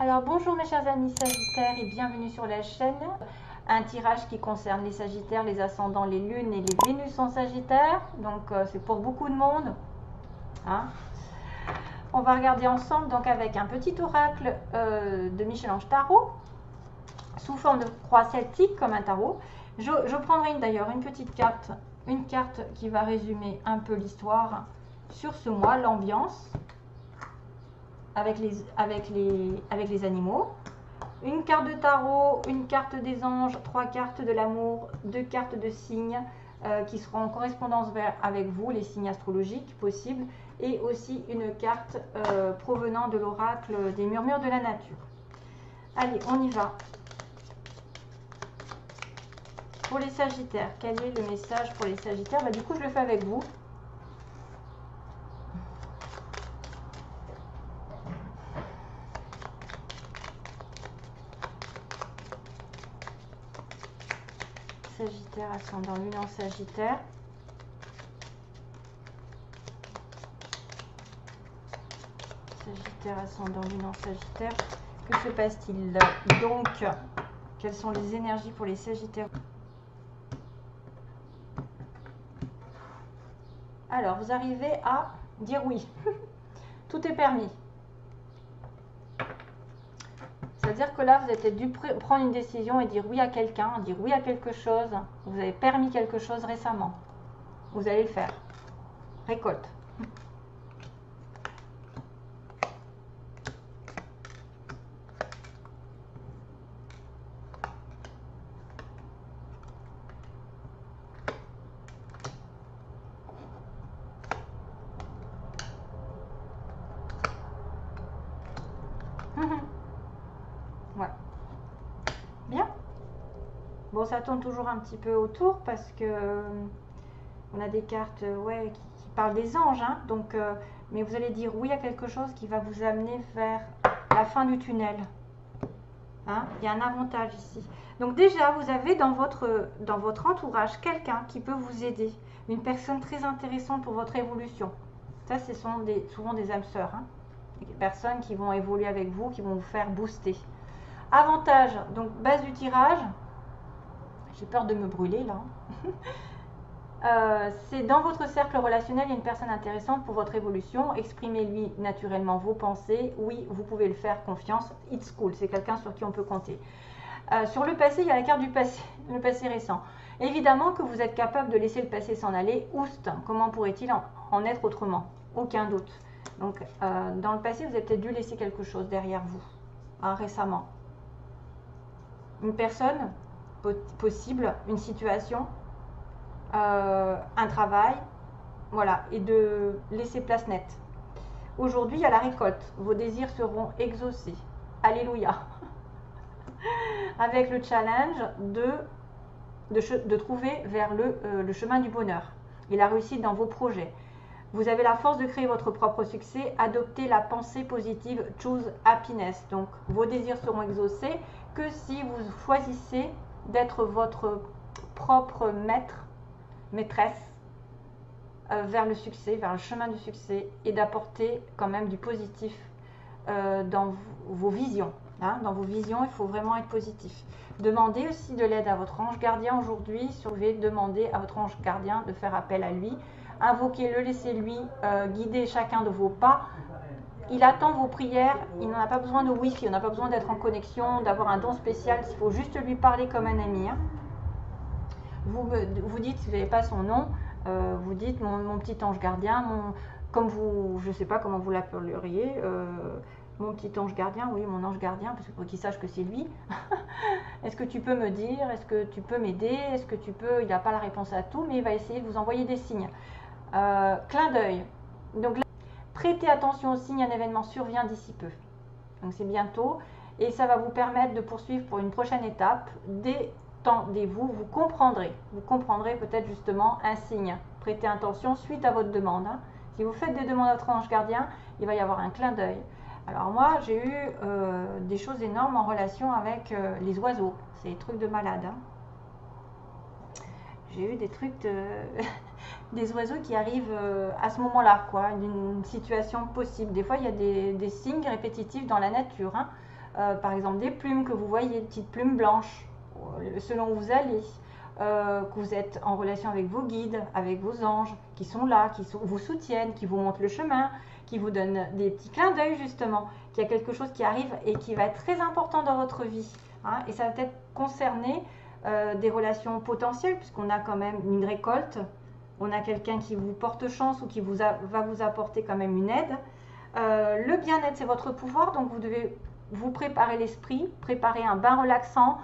Alors bonjour mes chers amis Sagittaires et bienvenue sur la chaîne. Un tirage qui concerne les Sagittaires, les ascendants, les lunes et les Vénus en Sagittaire. Donc c'est pour beaucoup de monde. Hein. On va regarder ensemble donc avec un petit oracle de Michel-Ange Tarot sous forme de croix celtique comme un tarot. Je prendrai d'ailleurs une petite carte, une carte qui va résumer un peu l'histoire sur ce mois, l'ambiance. Avec les animaux, une carte de tarot, une carte des anges, 3 cartes de l'amour, 2 cartes de signes qui seront en correspondance avec vous, les signes astrologiques possibles, et aussi une carte provenant de l'oracle des murmures de la nature. Allez, on y va. Pour les Sagittaires, quel est le message pour les Sagittaires? Du coup, je le fais avec vous. Sagittaire, ascendant lune en Sagittaire. Sagittaire, ascendant lune en Sagittaire. Que se passe-t-il donc? Quelles sont les énergies pour les Sagittaires? Alors, vous arrivez à dire oui. Tout est permis. C'est-à-dire que là, vous avez dû prendre une décision et dire oui à quelqu'un, dire oui à quelque chose. Vous avez permis quelque chose récemment. Vous allez le faire. Récolte. Ouais. Bien. Bon, ça tourne toujours un petit peu autour parce que on a des cartes ouais, qui parlent des anges. Hein, donc, mais vous allez dire oui à quelque chose qui va vous amener vers la fin du tunnel. Hein, il y a un avantage ici. Donc déjà, vous avez dans votre entourage quelqu'un qui peut vous aider. Une personne très intéressante pour votre évolution. Ça, ce sont souvent des âmes sœurs. Hein, des personnes qui vont évoluer avec vous, qui vont vous faire booster. Avantage, donc base du tirage. J'ai peur de me brûler là. C'est dans votre cercle relationnel, il y a une personne intéressante pour votre évolution. Exprimez-lui naturellement vos pensées. Oui, vous pouvez le faire, confiance. It's cool, c'est quelqu'un sur qui on peut compter. Sur le passé, il y a la carte du passé, le passé récent. Évidemment que vous êtes capable de laisser le passé s'en aller. Oust, comment pourrait-il en être autrement? Aucun doute. Donc, dans le passé, vous avez peut-être dû laisser quelque chose derrière vous, hein, récemment. Une personne possible, une situation, un travail, voilà, et de laisser place nette. Aujourd'hui, il y a la récolte. Vos désirs seront exaucés. Alléluia. Avec le challenge de trouver vers le chemin du bonheur et la réussite dans vos projets. Vous avez la force de créer votre propre succès. Adoptez la pensée positive. Choose happiness. Donc, vos désirs seront exaucés que si vous choisissez d'être votre propre maîtresse vers le succès, vers le chemin du succès et d'apporter quand même du positif dans vos visions. Hein. Dans vos visions, il faut vraiment être positif. Demandez aussi de l'aide à votre ange gardien aujourd'hui. Demandez à votre ange gardien de faire appel à lui. Invoquez-le, laissez-lui guider chacun de vos pas. Il attend vos prières, il n'en a pas besoin de wifi, on n'a pas besoin d'être en connexion, d'avoir un don spécial, il faut juste lui parler comme un ami. Hein. Vous dites, si vous n'avez pas son nom, vous dites mon petit ange gardien, comme vous, je ne sais pas comment vous l'appelleriez, mon petit ange gardien, oui, mon ange gardien, parce que pour qu'il sache que c'est lui. Est-ce que tu peux me dire, est-ce que tu peux m'aider, est-ce que tu peux, il n'a pas la réponse à tout, mais il va essayer de vous envoyer des signes. Clin d'œil. Donc là, prêtez attention aux signes, un événement survient d'ici peu. Donc c'est bientôt, et ça va vous permettre de poursuivre pour une prochaine étape. Détendez-vous, vous comprendrez peut-être justement un signe. Prêtez attention suite à votre demande. Hein. Si vous faites des demandes à votre ange gardien, il va y avoir un clin d'œil. Alors moi, j'ai eu des choses énormes en relation avec les oiseaux. C'est des trucs de malade. Hein. J'ai eu des trucs des oiseaux qui arrivent à ce moment-là, quoi, d'une situation possible. Des fois, il y a des signes répétitifs dans la nature. Hein. par exemple des plumes que vous voyez, des petites plumes blanches, selon où vous allez, que vous êtes en relation avec vos guides, avec vos anges, qui sont là, vous soutiennent, qui vous montrent le chemin, qui vous donnent des petits clins d'œil justement, qu'il y a quelque chose qui arrive et qui va être très important dans votre vie. Hein, et ça va peut-être concerner des relations potentielles, puisqu'on a quand même une récolte, on a quelqu'un qui vous porte chance ou qui va vous apporter quand même une aide. Le bien-être, c'est votre pouvoir, donc vous devez vous préparer l'esprit, préparer un bain relaxant,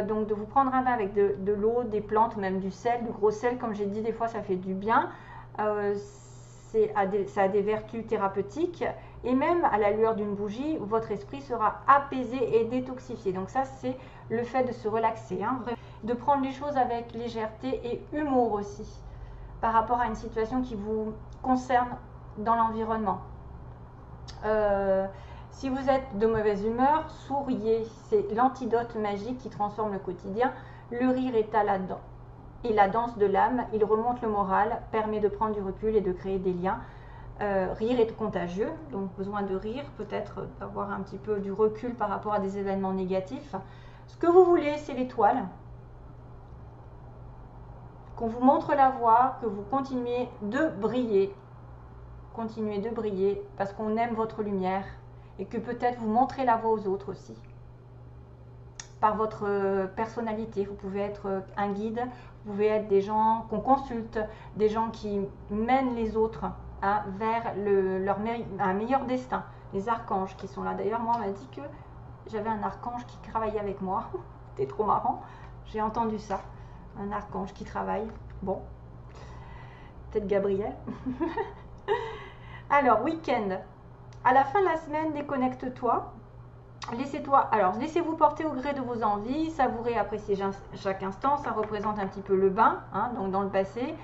donc de vous prendre un bain avec de l'eau, des plantes, même du sel, du gros sel, comme j'ai dit, des fois ça fait du bien. Ça a des vertus thérapeutiques, et même à la lueur d'une bougie, votre esprit sera apaisé et détoxifié. Donc ça, c'est le fait de se relaxer, hein, de prendre les choses avec légèreté et humour aussi, par rapport à une situation qui vous concerne dans l'environnement. Si vous êtes de mauvaise humeur, souriez, c'est l'antidote magique qui transforme le quotidien. Le rire est la danse de l'âme, il remonte le moral, permet de prendre du recul et de créer des liens. Rire est contagieux, donc besoin de rire, peut-être d'avoir un petit peu du recul par rapport à des événements négatifs. Ce que vous voulez, c'est l'étoile. Qu'on vous montre la voie, que vous continuez de briller. Continuez de briller parce qu'on aime votre lumière et que peut-être vous montrez la voie aux autres aussi. Par votre personnalité, vous pouvez être un guide, vous pouvez être des gens qu'on consulte, des gens qui mènent les autres vers un meilleur destin. Les archanges qui sont là. D'ailleurs, moi, on m'a dit que j'avais un archange qui travaillait avec moi. C'était trop marrant. J'ai entendu ça. Un archange qui travaille. Bon. Peut-être Gabriel. Alors, week-end. À la fin de la semaine, déconnecte-toi. Laissez-vous porter au gré de vos envies, savourez, appréciez chaque instant. Ça représente un petit peu le bain, hein, donc dans le passé.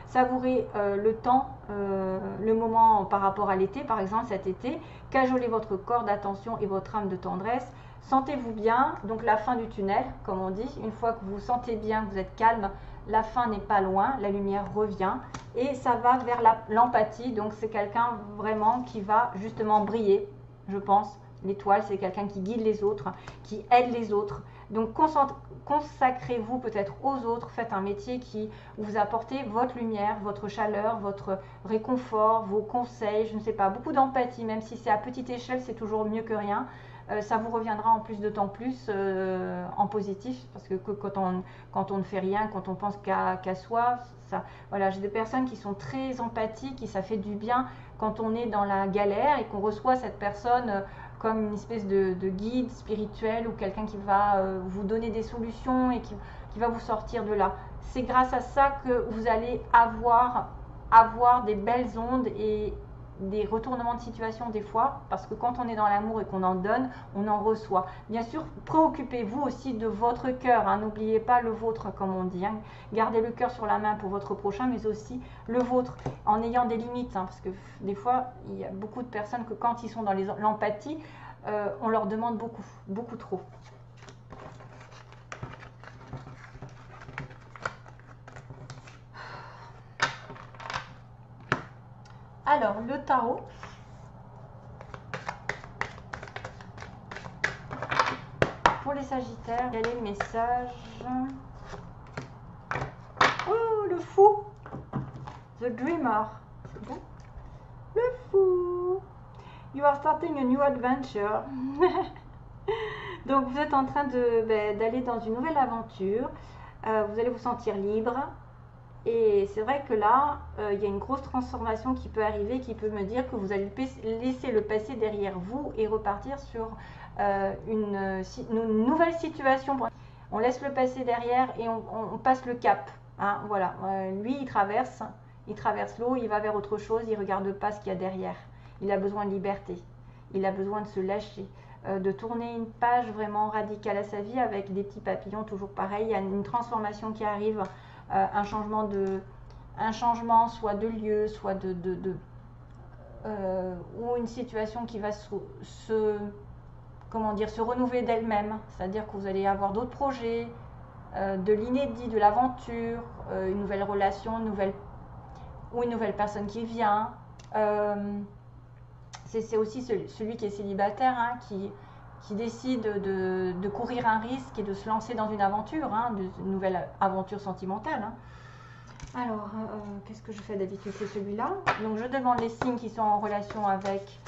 Savourez le temps, le moment par rapport à l'été, par exemple cet été. Cajolez votre corps d'attention et votre âme de tendresse. Sentez-vous bien, donc la fin du tunnel, comme on dit. Une fois que vous vous sentez bien, que vous êtes calme, la fin n'est pas loin, la lumière revient. Et ça va vers l'empathie, donc c'est quelqu'un vraiment qui va justement briller, je pense. L'étoile, c'est quelqu'un qui guide les autres, qui aide les autres. Donc consacrez-vous peut-être aux autres, faites un métier qui vous apporte votre lumière, votre chaleur, votre réconfort, vos conseils, je ne sais pas, beaucoup d'empathie, même si c'est à petite échelle, c'est toujours mieux que rien. Ça vous reviendra en plus de temps plus en positif, parce que quand on ne fait rien, quand on pense qu'à soi, voilà, j'ai des personnes qui sont très empathiques et ça fait du bien quand on est dans la galère et qu'on reçoit cette personne comme une espèce de guide spirituel ou quelqu'un qui va vous donner des solutions et qui va vous sortir de là. C'est grâce à ça que vous allez avoir des belles ondes et des retournements de situation des fois, parce que quand on est dans l'amour et qu'on en donne, on en reçoit. Bien sûr, préoccupez-vous aussi de votre cœur, hein, n'oubliez pas le vôtre comme on dit, hein. Gardez le cœur sur la main pour votre prochain, mais aussi le vôtre, en ayant des limites, hein, parce que des fois, il y a beaucoup de personnes que quand ils sont dans l'empathie, on leur demande beaucoup, beaucoup trop. Alors, le tarot. Pour les Sagittaires, quel est le message? Oh, le fou! The Dreamer. C'est bon? Le fou! You are starting a new adventure. Donc, vous êtes en train d'aller dans une nouvelle aventure. Vous allez vous sentir libre. Et c'est vrai que là, il y a une grosse transformation qui peut arriver, qui peut me dire que vous allez laisser le passé derrière vous et repartir sur une nouvelle situation. On laisse le passé derrière et on passe le cap. Hein, voilà. Lui, il traverse l'eau, il va vers autre chose, il ne regarde pas ce qu'il y a derrière. Il a besoin de liberté, il a besoin de se lâcher, de tourner une page vraiment radicale à sa vie avec des petits papillons, toujours pareil. Il y a une transformation qui arrive. Un changement soit de lieu, soit ou une situation qui va se renouveler d'elle-même. C'est-à-dire que vous allez avoir d'autres projets, de l'inédit, de l'aventure, une nouvelle relation, une nouvelle personne qui vient. C'est aussi celui qui est célibataire, hein, qui décide de courir un risque et de se lancer dans une aventure, hein, une nouvelle aventure sentimentale. Hein. Alors, qu'est-ce que je fais d'habitude? C'est celui-là. Donc, je demande les signes qui sont en relation avec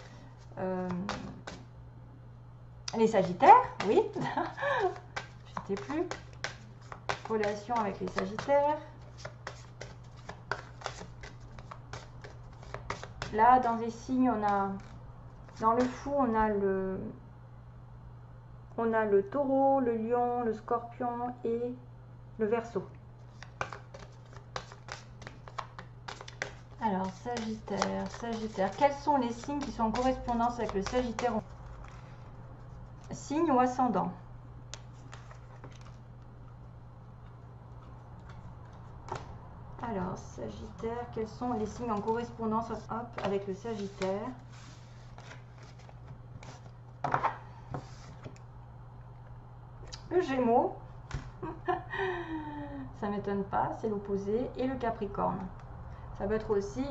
les Sagittaires. Oui, je ne sais plus. Relation avec les Sagittaires. Là, dans les signes, on a, dans le fou, on a le taureau, le lion, le scorpion et le verseau. Alors, Sagittaire, Sagittaire. Quels sont les signes qui sont en correspondance avec le Sagittaire? Signe ou ascendant? Alors, Sagittaire, quels sont les signes en correspondance avec le Sagittaire? Le Gémeaux, ça ne m'étonne pas, c'est l'opposé, et le Capricorne. Ça peut être aussi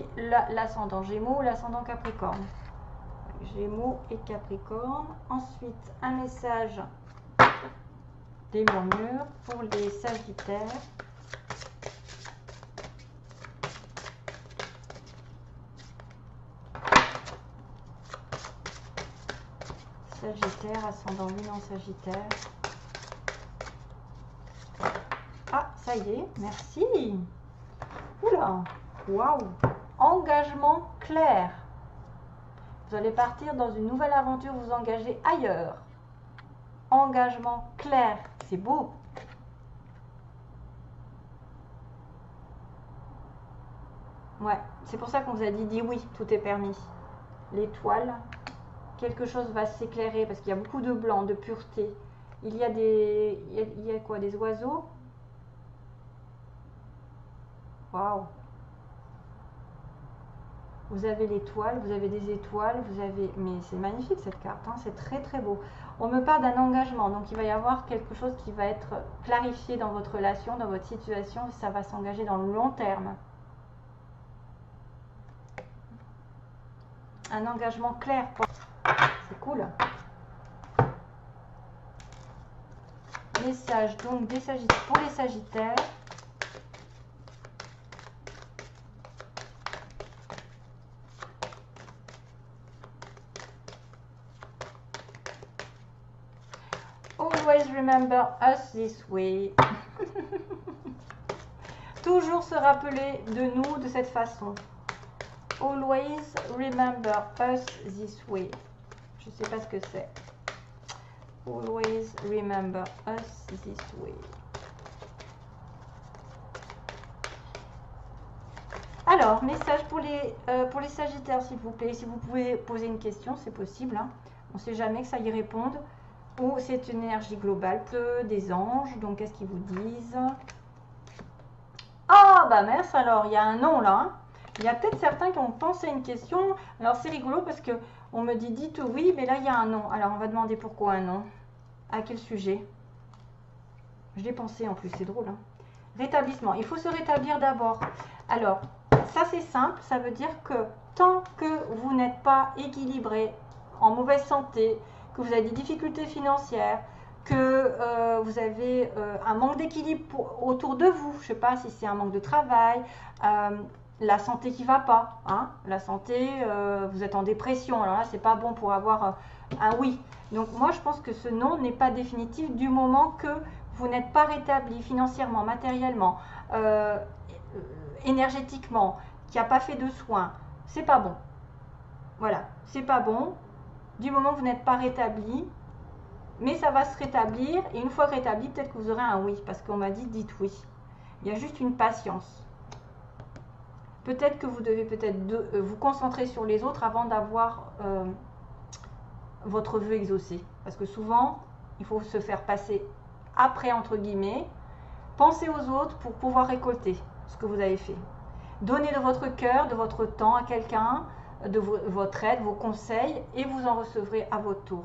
l'ascendant Gémeaux ou l'ascendant Capricorne. Gémeaux et Capricorne. Ensuite, un message des murmures pour les Sagittaires. Sagittaire, ascendant Lune en Sagittaire. Ah, ça y est, merci. Oula, waouh. Engagement clair. Vous allez partir dans une nouvelle aventure, vous engager ailleurs. Engagement clair, c'est beau. Ouais, c'est pour ça qu'on vous a dit oui, tout est permis. L'étoile, quelque chose va s'éclairer parce qu'il y a beaucoup de blanc, de pureté. Il y a quoi, des oiseaux? Waouh. Vous avez l'étoile, vous avez des étoiles, vous avez... Mais c'est magnifique cette carte, hein, c'est très très beau. On me parle d'un engagement, donc il va y avoir quelque chose qui va être clarifié dans votre relation, dans votre situation, ça va s'engager dans le long terme. Un engagement clair, c'est cool. Message donc des Sagittaires, pour les Sagittaires. Always remember us this way. Toujours se rappeler de nous de cette façon. Always remember us this way. Je ne sais pas ce que c'est. Always remember us this way. Alors, message pour les Sagittaires, s'il vous plaît. Si vous pouvez poser une question, c'est possible. Hein. On ne sait jamais que ça y réponde. Ou c'est une énergie globale des anges. Donc, qu'est-ce qu'ils vous disent? Ah, bah mince, alors, il y a un nom là. Hein. Il y a peut-être certains qui ont pensé à une question. Alors, c'est rigolo parce que on me dit dites oui, mais là, il y a un nom. Alors, on va demander pourquoi un nom. À quel sujet? Je l'ai pensé en plus, c'est drôle. Hein. Rétablissement. Il faut se rétablir d'abord. Alors, ça, c'est simple. Ça veut dire que tant que vous n'êtes pas équilibré, en mauvaise santé, que vous avez des difficultés financières, que vous avez un manque d'équilibre autour de vous, je ne sais pas si c'est un manque de travail, la santé qui ne va pas, hein, la santé, vous êtes en dépression, alors là, c'est pas bon pour avoir un oui. Donc moi, je pense que ce non n'est pas définitif du moment que vous n'êtes pas rétabli financièrement, matériellement, énergétiquement, qui n'a pas fait de soins, c'est pas bon. Voilà, c'est pas bon. Du moment que vous n'êtes pas rétabli, mais ça va se rétablir, et une fois rétabli, peut-être que vous aurez un oui, parce qu'on m'a dit dites oui. Il y a juste une patience. Peut-être que vous devez vous concentrer sur les autres avant d'avoir votre vœu exaucé. Parce que souvent, il faut se faire passer après, entre guillemets. Pensez aux autres pour pouvoir récolter ce que vous avez fait. Donnez de votre cœur, de votre temps à quelqu'un, de votre aide, vos conseils, et vous en recevrez à votre tour.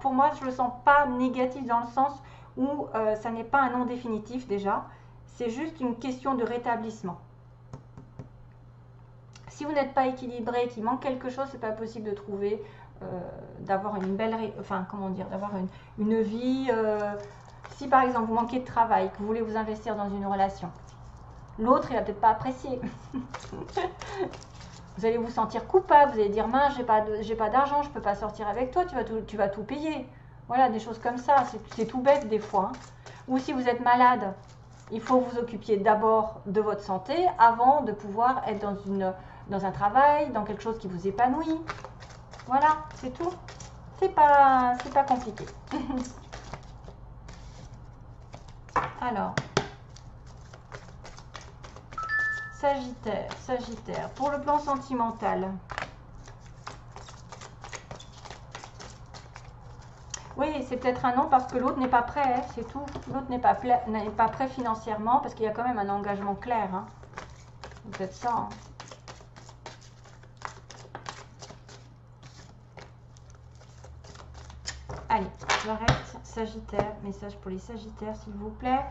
Pour moi, je ne le sens pas négatif dans le sens où ça n'est pas un non définitif déjà. C'est juste une question de rétablissement. Si vous n'êtes pas équilibré, qu'il manque quelque chose, c'est pas possible de trouver d'avoir une belle, enfin comment dire, d'avoir une vie. Si par exemple vous manquez de travail, que vous voulez vous investir dans une relation, l'autre il va peut-être pas apprécier. Vous allez vous sentir coupable, vous allez dire mince, j'ai pas d'argent, je peux pas sortir avec toi, tu vas tout payer. Voilà, des choses comme ça, c'est tout bête des fois. Hein. Ou si vous êtes malade, il faut vous occupiez d'abord de votre santé avant de pouvoir être dans un travail, dans quelque chose qui vous épanouit. Voilà, c'est tout. C'est pas compliqué. Alors, Sagittaire, pour le plan sentimental. Oui, c'est peut-être un non parce que l'autre n'est pas prêt, hein, c'est tout. L'autre n'est pas prêt financièrement parce qu'il y a quand même un engagement clair. Hein. C'est peut-être ça. Hein. Allez, j'arrête. Sagittaire, message pour les Sagittaires s'il vous plaît.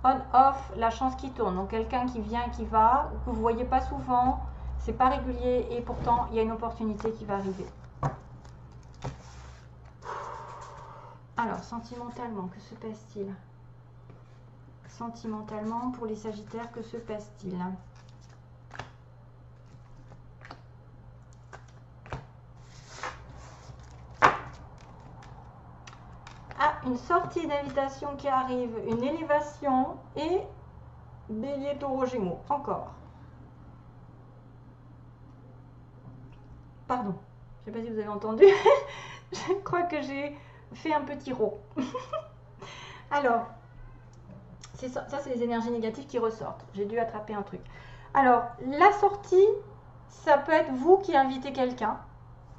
On-off, la chance qui tourne. Donc quelqu'un qui vient, qui va, que vous ne voyez pas souvent, c'est pas régulier et pourtant il y a une opportunité qui va arriver. Alors, sentimentalement, que se passe-t-il? Sentimentalement, pour les Sagittaires, que se passe-t-il? Ah, une sortie d'invitation qui arrive, une élévation et Bélier, Taureau, Gémeaux. Encore. Pardon, je ne sais pas si vous avez entendu. Je crois que j'ai fait un petit rot. Alors, ça c'est les énergies négatives qui ressortent. J'ai dû attraper un truc. Alors, la sortie, ça peut être vous qui invitez quelqu'un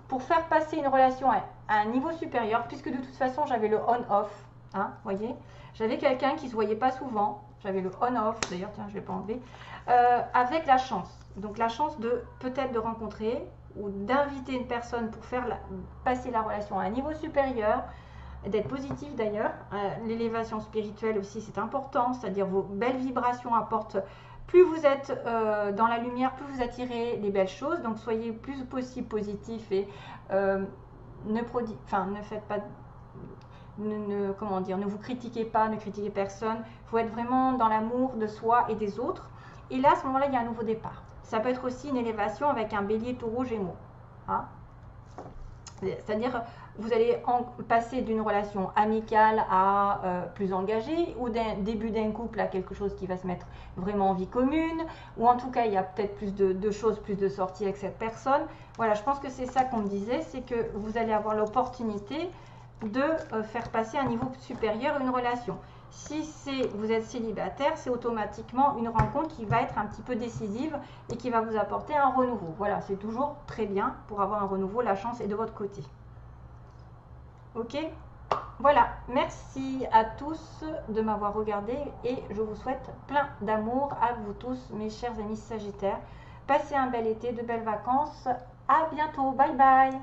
pour faire passer une relation à un niveau supérieur, puisque de toute façon, j'avais le on-off. Hein, voyez, j'avais quelqu'un qui ne se voyait pas souvent. J'avais le on-off, d'ailleurs, tiens, je ne l'ai pas enlevé, avec la chance. Donc, la chance de peut-être de rencontrer ou d'inviter une personne pour faire passer la relation à un niveau supérieur, d'être positif d'ailleurs. L'élévation spirituelle aussi, c'est important, c'est-à-dire vos belles vibrations apportent, plus vous êtes dans la lumière, plus vous attirez les belles choses, donc soyez plus possible positif et ne faites pas, comment dire, ne vous critiquez pas, ne critiquez personne, il faut être vraiment dans l'amour de soi et des autres, et là à ce moment-là il y a un nouveau départ. Ça peut être aussi une élévation avec un Bélier, Taureau, Gémeaux. Hein, c'est-à-dire, vous allez passer d'une relation amicale à plus engagée, ou d'un début d'un couple à quelque chose qui va se mettre vraiment en vie commune, ou en tout cas, il y a peut-être plus de choses, plus de sorties avec cette personne. Voilà, je pense que c'est ça qu'on me disait, c'est que vous allez avoir l'opportunité de faire passer à un niveau supérieur une relation. Si vous êtes célibataire, c'est automatiquement une rencontre qui va être un petit peu décisive et qui va vous apporter un renouveau. Voilà, c'est toujours très bien pour avoir un renouveau, la chance est de votre côté. Ok, voilà, merci à tous de m'avoir regardé et je vous souhaite plein d'amour à vous tous, mes chers amis Sagittaires. Passez un bel été, de belles vacances. À bientôt, bye bye.